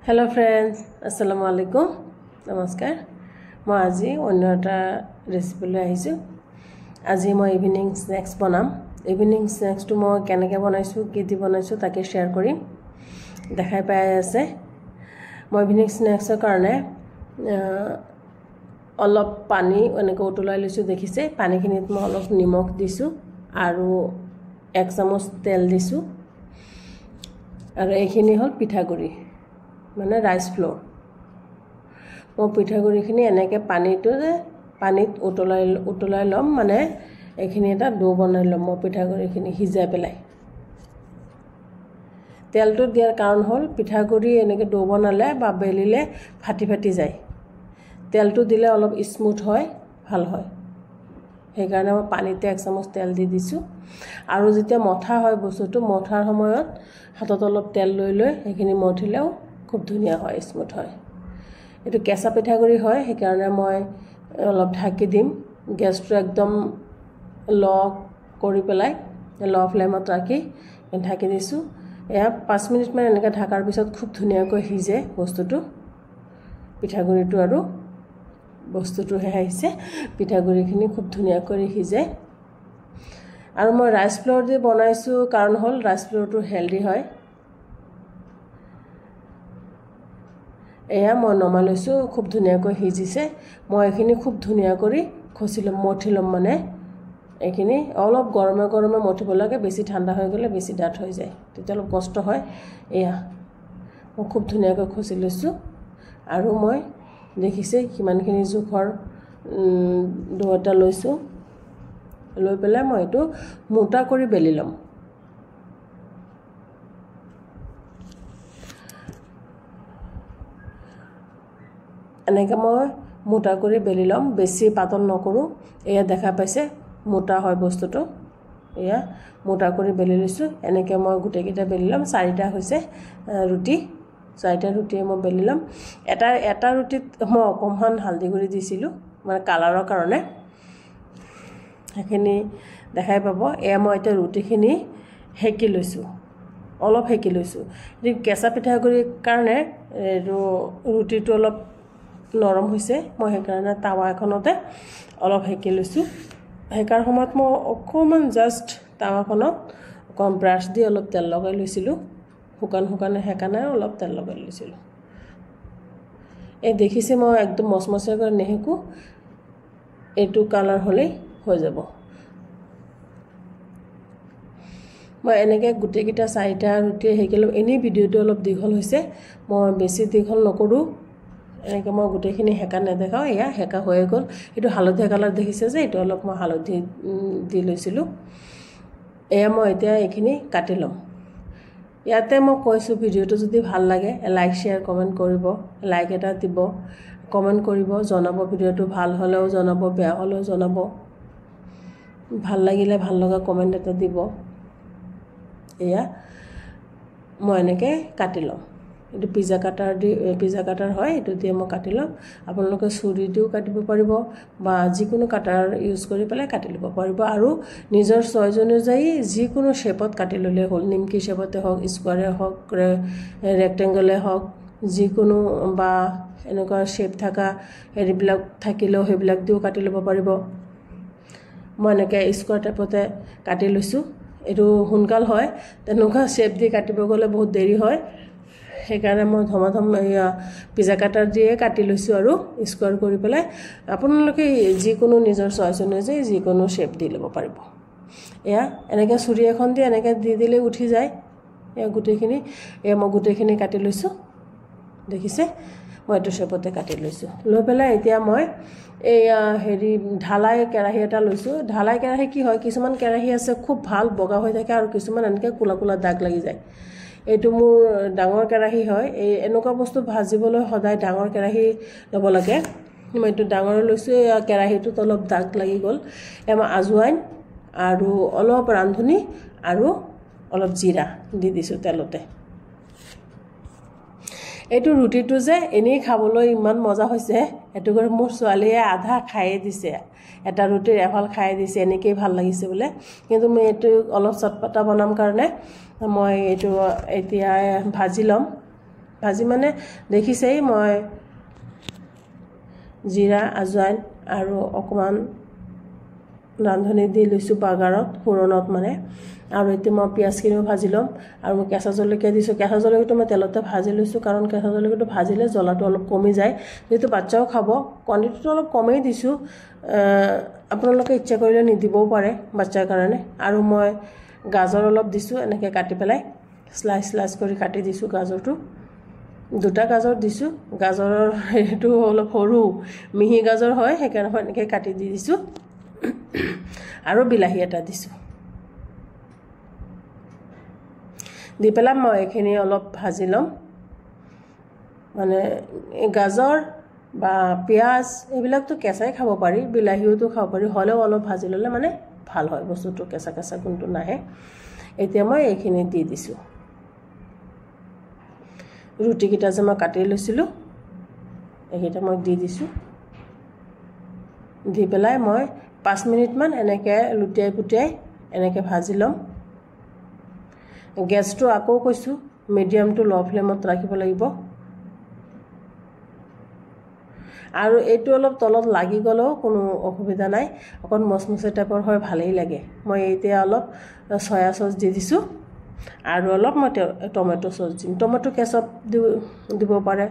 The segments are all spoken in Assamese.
Hello friends, assalamu alaikum. Namaskar. মই আজি অন্য এটা ৰেচিপি লৈ আহিছো। আজি মই ইভিনিং স্ন্যাক্স বনাম। ইভিনিং স্ন্যাক্সটো মই কেনেকৈ বনাইছো, কি দি বনাইছো তাকে শেয়াৰ কৰিম। দেখাই পাই আছে। মই ইভিনিং স্ন্যাক্সৰ কাৰণে অলপ পানী এনেকৈ উতলাই লৈছো দেখিছে। পানীখিনিত মই অলপ নিমখ দিছো আৰু 1 চামুচ তেল দিছো। আৰু এইখিনি হল পিঠাগুৰি মানে ৰাইস ফ্লোৰ। মই পিঠাগুৰিখিনি এনেকৈ পানীত উতলাই লম মানে এইখিনি এটা ডো বনাই লম মই পিঠাগুৰিখিনি সিজাই পেলাই। তেলটো দিয়াৰ কাৰণ হল পিঠাগুৰি এনেকৈ ডো বনালে বা বেলিলে ফাটি যায়। তেলটো দিলে অলপ স্মুথ হয়, ভাল হয়। সেইকাৰণে মই পানীতে 1 চামুচ তেল দি দিছো। আৰু যেতিয়া মথা হয় বস্তুটো মথাৰ সময়ত হাতত অলপ তেল লৈ সেইখিনি মঠিলেও খুব ধুনীয়া হয়, স্মুথ হয়। এটো কেঁচা পিঠাগুৰি হয়, সেইকাৰণে মই অলপ ঢাকি দিম। গেছটো একদম ল কৰি পেলাই ল ফ্লেমত ৰাখি ঢাকি দিছো। এয়া 5 মিনিট মান এনেকৈ ঢাকাৰ পিছত খুব ধুনীয়াকৈ সিজে বস্তুটো। পিঠাগুৰিটো আৰু বস্তুটো আহিছে। পিঠাগুৰিখিনি খুব ধুনীয়াকৈ সিজে। আৰু মই ৰাইস ফ্লোৰ দি বনাইছো কাৰণ হল ৰাইস ফ্লোৰটো হেলদি হয়। এয়া মই নমাই লৈছো, খুব ধুনীয়াকৈ সিজিছে। মই এইখিনি খুব ধুনীয়া কৰি মঠি লম মানে এইখিনি অলপ গৰমে মঠিব লাগে। বেছি ঠাণ্ডা হৈ গলে বেছি ডাঠ হৈ যায়, তেতিয়া অলপ কষ্ট হয়। এয়া মই খুব ধুনীয়াকৈ খচি লৈছো। আৰু মই দেখিছে কিমানখিনি জোখৰ ডো এটা লৈছো। লৈ পেলাই মই এইটো মোটা কৰি বেলি লম। এনেকৈ মই মোটা কৰি বেলি লম, বেছি পাতল নকৰো। এয়া দেখা পাইছে মোটা হয় বস্তুটো। এয়া মোটা কৰি বেলি লৈছো। এনেকৈ মই গুটেকিটা বেলি লম। 4টা হৈছে ৰুটি। 4টা ৰুটি মই বেলি লম। এটা ৰুটিত মই অকমান হালধি গুৰি দিছিলো মানে কালাৰৰ কাৰণে। সেইখিনি দেখাই পাব। এয়া মই এটা ৰুটিখিনি হেকি লৈছো, অলপ হেকি লৈছো। কেঁচা পিঠাগুৰিৰ কাৰণে ৰুটিটো অলপ নৰম হৈছে। মই সেইকাৰণে তাৱা এখনতে অলপ হেকি লৈছো। হেকাৰ সময়ত মই অকমান জাস্ট তাৱাখনত অকণ ব্ৰাছ দি অলপ তেল লগাই লৈছিলো। শুকান হেকা নাই, অলপ তেল লগাই লৈছিলো। এই দেখিছে মই একদম মচমচীয়া কৰি নেহেকো। এইটো কালাৰ হলেই হৈ যাব। মই এনেকৈ গুটেকিটা 4টা ৰুটি হেকিলো। এনে ভিডিওটো অলপ দীঘল হৈছে, মই বেছি দীঘল নকৰো। এনেকৈ মই গোটেইখিনি হেকা নেদেখাও। এয়া হেকা হৈ গ'ল। এইটো হালধীয়া কালাৰ দেখিছে যে এইটো অলপ মই হালধি দি লৈছিলো। এয়া মই এতিয়া এইখিনি কাটি লম। ইয়াতে মই কৈছো ভিডিওটো যদি ভাল লাগে লাইক শেয়াৰ কমেন্ট কৰিব, লাইক এটা দিব, কমেন্ট কৰিব, জনাব ভিডিওটো ভাল হলেও জনাব, বেয়া হলেও জনাব। ভাল লাগিলে ভাল লগা কমেন্ট এটা দিব। এয়া মই এনেকৈ কাটি লম। এইটো পিজ্জা কাটাৰ হয়, এইটো দিয়ে মই কাটি লম। আপোনালোকে ছুৰী দিও কাটিব পাৰিব বা যিকোনো কাটাৰ ইউজ কৰি পেলাই কাটি লব পাৰিব। আৰু নিজৰ চইজ অনুযায়ী যিকোনো শেপত কাটি ললে হ'ল। নিমকি শেপতে হওক, স্কোয়াৰে হওক, ৰেক্টেংগলে হওক, যিকোনো বা এনেকুৱা শেপ থকা হেৰিবিলাক থাকিলেও সেইবিলাক দিও কাটি লব পাৰিব। মই এনেকৈ স্কোয়াৰ টাইপতে কাটি লৈছো। এইটো সোনকাল হয়, তেনেকুৱা শেপ দি কাটিব গলে বহুত দেৰি হয়। সেইকাৰণে মই ধমাধম পিজ্জা কাটাৰ দিয়ে কাটি লৈছো আৰু স্কোয়াৰ কৰি পেলাই। আপোনালোকে যিকোনো নিজৰ চইচ অনুযায়ী যিকোনো শেপ দি ল'ব পাৰিব। এয়া এনেকৈ ছুৰী এখন দি এনেকৈ দি দিলে উঠি যায়। এয়া মই গোটেইখিনি কাটি লৈছো। দেখিছে মই এইটো শেপতে কাটি লৈছো। লৈ পেলাই এতিয়া মই এয়া ঢালাই কেৰাহী এটা লৈছো। ঢালাই কেৰাহী কি হয়, কিছুমান কেৰাহী আছে খুব ভাল বগা হৈ থাকে আৰু কিছুমান এনেকৈ কোলা দাগ লাগি যায়। এইটো মোৰ ডাঙৰ কেৰাহী হয়। এনেকুৱা বস্তু ভাজিবলৈ সদায় ডাঙৰ কেৰাহী ল'ব লাগে। মই এইটো ডাঙৰ লৈছো। কেৰাহীটোত অলপ দাগ লাগি গ'ল। মই আজৱাইন আৰু অলপ ৰান্ধনি আৰু অলপ জিৰা দি দিছো তেলতে। এইটো ৰুটিটো যে এনেই খাবলৈ ইমান মজা হৈছে। এটো কৰি মোৰ ছোৱালীয়ে আধা খাইয়ে দিছে। এটা ৰুটিৰ এফাল খাই দিছে, এনেকৈ ভাল লাগিছে বোলে। কিন্তু মই এইটো অলপ চটপটা বনাম কাৰণে মই এইটো এতিয়া ভাজি লম। ভাজি মানে দেখিছেই মই জিৰা আজৱাইন আৰু অকমান ৰান্ধনি দি লৈছোঁ বাগাৰত ফুৰণত মানে আৰু এতিয়া মই পিঁয়াজখিনিও ভাজি ল'ম আৰু মই কেঁচা জলকীয়া দিছোঁ কেঁচা জলকীয়াটো মই তেলতে ভাজি লৈছোঁ কাৰণ কেঁচা জলকীয়াটো ভাজিলে জ্বলাটো অলপ কমি যায় যেহেতু বাচ্চাও খাব কোৱাণ্টিটিটো অলপ কমেই দিছোঁ আপোনালোকে ইচ্ছা কৰিলে নিদিবও পাৰে বাচ্চাৰ কাৰণে আৰু মই গাজৰ অলপ দিছোঁ এনেকৈ কাটি পেলাই স্লাইচ কৰি কাটি দিছোঁ গাজৰটো দুটা গাজৰ দিছোঁ গাজৰৰ এইটো অলপ সৰু মিহি গাজৰ হয় সেইকাৰণে মই এনেকৈ কাটি দি দিছোঁ আৰু বিলাহী এটা দিছোঁ দি পেলাই মই এইখিনি অলপ ভাজি ল'ম মানে গাজৰ বা পিঁয়াজ এইবিলাকতো কেঁচাই খাব পাৰি বিলাহীওতো খাব পাৰি হ'লেও অলপ ভাজি ল'লে মানে ভাল হয় বস্তুটো কেঁচা গুণটো নাহে এতিয়া মই এইখিনি দি দিছোঁ ৰুটিকেইটা যে মই কাটি লৈছিলোঁ এইকেইটা মই দি দিছোঁ দি পেলাই মই 5 মিনিটমান এনেকৈ লুটিয়াই পুটিয়াই এনেকৈ ভাজি ল'ম গেছটো আকৌ কৈছোঁ মিডিয়াম টু ল' ফ্লেমত ৰাখিব লাগিব আৰু এইটো অলপ তলত লাগি গ'লেও কোনো অসুবিধা নাই অকণ মচমচে টাইপৰ হয় ভালেই লাগে মই এতিয়া অলপ সয়া চচ দি দিছোঁ আৰু অলপ মই টমেটো চচ দিম টমেটো কেচপ দিব পাৰে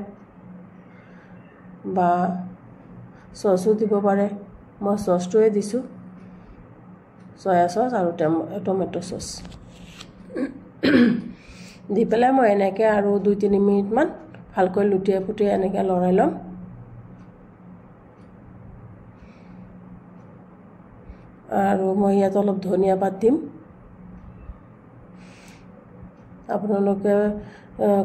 বা চচো দিব পাৰে মই চচটোৱে দিছোঁ সয়া চচ আৰু টমেটো চচ দি পেলাই মই এনেকৈ আৰু 2-3 মিনিটমান ভালকৈ লুটিয়াই পুটিয়াই এনেকৈ লৰাই ল'ম আৰু মই ইয়াত অলপ ধনিয়া পাত দিম আপোনালোকে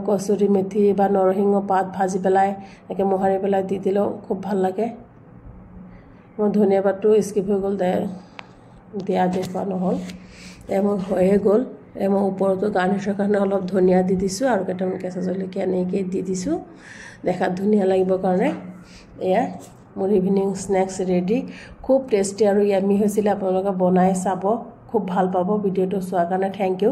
কচুৰি মেথি বা নৰসিংহ পাত ভাজি পেলাই এনেকৈ মোহাৰি পেলাই দি দিলেও খুব ভাল লাগে মই ধনিয়া পাতটো স্কিপ হৈ গ'ল দিয়া দেখুওৱা নহ'ল মোৰ হৈয়ে গ'ল মই ওপৰতো গাৰ্নিছৰ কাৰণে অলপ ধনিয়া দি দিছোঁ আৰু কেইটামান কেঁচা জলকীয়া এনেকৈ দি দিছোঁ দেখাত ধুনীয়া লাগিবৰ কাৰণে এয়া মোৰ ইভিনিং স্নেক্স ৰেডি খুব টেষ্টি আৰু ইয়ামি হৈছিলে আপোনালোকে বনাই চাব খুব ভাল পাব ভিডিঅ'টো চোৱাৰ কাৰণে থেংক ইউ